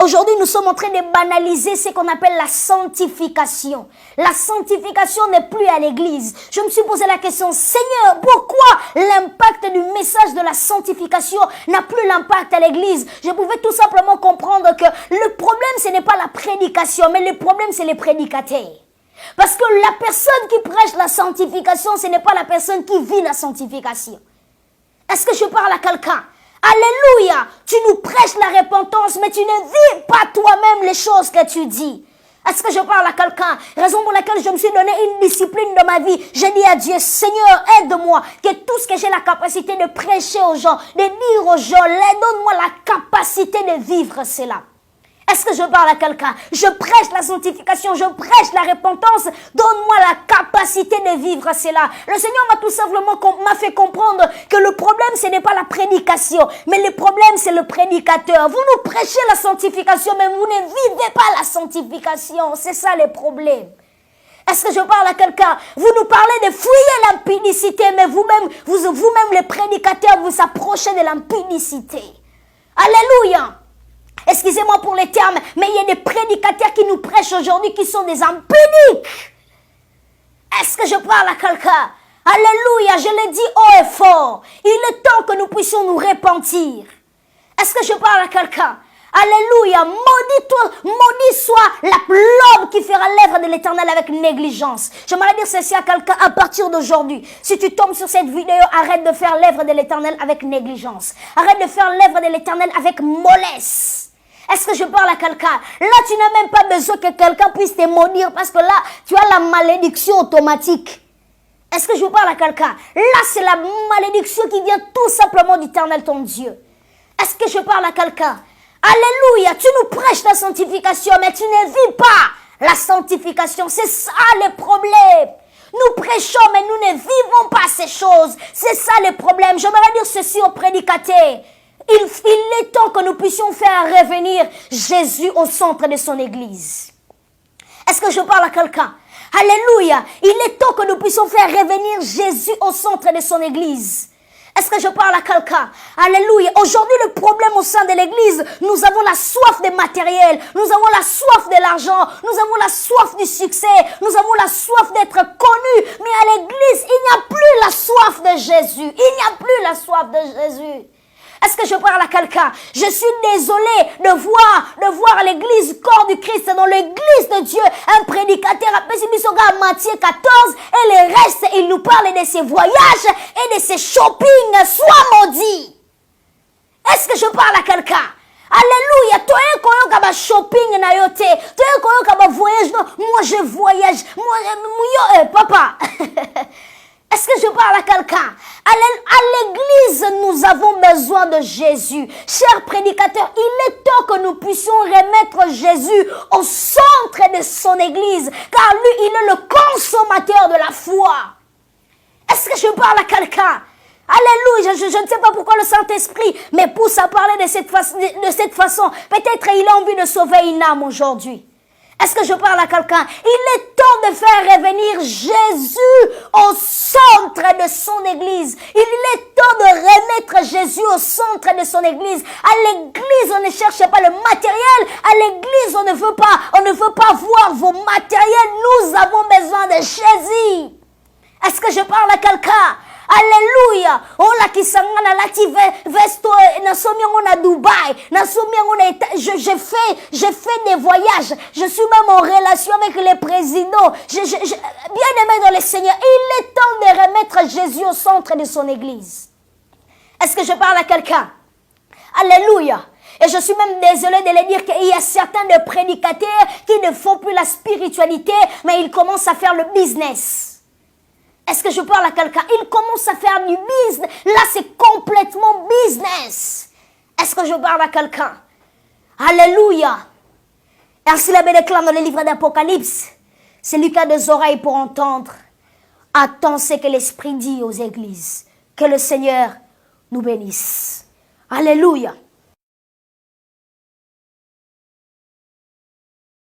Aujourd'hui, nous sommes en train de banaliser ce qu'on appelle la sanctification. La sanctification n'est plus à l'église. Je me suis posé la question, Seigneur, pourquoi l'impact du message de la sanctification n'a plus l'impact à l'église? Je pouvais tout simplement comprendre que le problème, ce n'est pas la prédication, mais le problème, c'est les prédicateurs. Parce que la personne qui prêche la sanctification, ce n'est pas la personne qui vit la sanctification. Est-ce que je parle à quelqu'un? Alléluia! Tu nous prêches la repentance, mais tu ne vis pas toi-même les choses que tu dis. Est-ce que je parle à quelqu'un? Raison pour laquelle je me suis donné une discipline de ma vie. J'ai dit à Dieu, Seigneur, aide-moi, que tout ce que j'ai la capacité de prêcher aux gens, de dire aux gens, donne-moi la capacité de vivre cela. Est-ce que je parle à quelqu'un? Je prêche la sanctification, je prêche la repentance. Donne-moi la capacité de vivre cela. Le Seigneur m'a tout simplement fait comprendre que le problème, ce n'est pas la prédication, mais le problème, c'est le prédicateur. Vous nous prêchez la sanctification, mais vous ne vivez pas la sanctification. C'est ça le problème. Est-ce que je parle à quelqu'un? Vous nous parlez de fuir l'impudicité, mais vous-même les prédicateurs, vous approchez de l'impudicité. Alléluia! Excusez-moi pour les termes, mais il y a des prédicateurs qui nous prêchent aujourd'hui qui sont des impudiques. Est-ce que je parle à quelqu'un? Alléluia, je l'ai dit haut et fort. Il est temps que nous puissions nous repentir. Est-ce que je parle à quelqu'un? Alléluia, maudit soit l'homme qui fera l'œuvre de l'Éternel avec négligence. J'aimerais dire ceci à quelqu'un à partir d'aujourd'hui. Si tu tombes sur cette vidéo, arrête de faire l'œuvre de l'Éternel avec négligence. Arrête de faire l'œuvre de l'Éternel avec mollesse. Est-ce que je parle à quelqu'un? Là, tu n'as même pas besoin que quelqu'un puisse te maudire parce que là, tu as la malédiction automatique. Est-ce que je parle à quelqu'un? Là, c'est la malédiction qui vient tout simplement d'Éternel ton Dieu. Est-ce que je parle à quelqu'un? Alléluia, tu nous prêches la sanctification, mais tu ne vis pas la sanctification. C'est ça le problème. Nous prêchons, mais nous ne vivons pas ces choses. C'est ça le problème. J'aimerais dire ceci aux prédicateurs. Il est temps que nous puissions faire revenir Jésus au centre de son église. Est-ce que je parle à quelqu'un? Alléluia. Il est temps que nous puissions faire revenir Jésus au centre de son église. Est-ce que je parle à quelqu'un? Alléluia. Aujourd'hui, le problème au sein de l'église, nous avons la soif des matériels, nous avons la soif de l'argent, nous avons la soif du succès, nous avons la soif d'être connus. Mais à l'église, il n'y a plus la soif de Jésus. Il n'y a plus la soif de Jésus. Est-ce que je parle à quelqu'un? Je suis désolé de voir l'église, corps du Christ, dans l'église de Dieu, un prédicateur appelé à Matthieu 14, et le reste, il nous parle de ses voyages et de ses shopping, soit maudit. Est-ce que je parle à quelqu'un? Alléluia, toi un koyo shopping na yote, toi un koyo voyage, non, moi je voyage, moi papa. Est-ce que je parle à quelqu'un? À l'église, nous avons besoin de Jésus. Chers prédicateurs, il est temps que nous puissions remettre Jésus au centre de son église, car lui, il est le consommateur de la foi. Est-ce que je parle à quelqu'un? Alléluia, je ne sais pas pourquoi le Saint-Esprit me pousse à parler de cette façon. Peut-être il a envie de sauver une âme aujourd'hui. Est-ce que je parle à quelqu'un? Il est temps de faire revenir Jésus au centre de son église. Il est temps de remettre Jésus au centre de son église. À l'église, on ne cherche pas le matériel. À l'église, on ne veut pas voir vos matériels. Nous avons besoin de Jésus. Est-ce que je parle à quelqu'un? Alléluia. On la qui sangana la ti vesto na somi on a Dubaï, na somi on a je fais des voyages. Je suis même en relation avec les présidents. Bien aimé dans le Seigneur, il est temps de remettre Jésus au centre de son église. Est-ce que je parle à quelqu'un? Alléluia. Et je suis même désolée de le dire qu'il y a certains de prédicateurs qui ne font plus la spiritualité, mais ils commencent à faire le business. Est-ce que je parle à quelqu'un? Il commence à faire du business. Là, c'est complètement business. Est-ce que je parle à quelqu'un? Alléluia. Ainsi la Bible déclare dans le livre d'Apocalypse. Celui qui a des oreilles pour entendre, attend ce que l'Esprit dit aux églises. Que le Seigneur nous bénisse. Alléluia.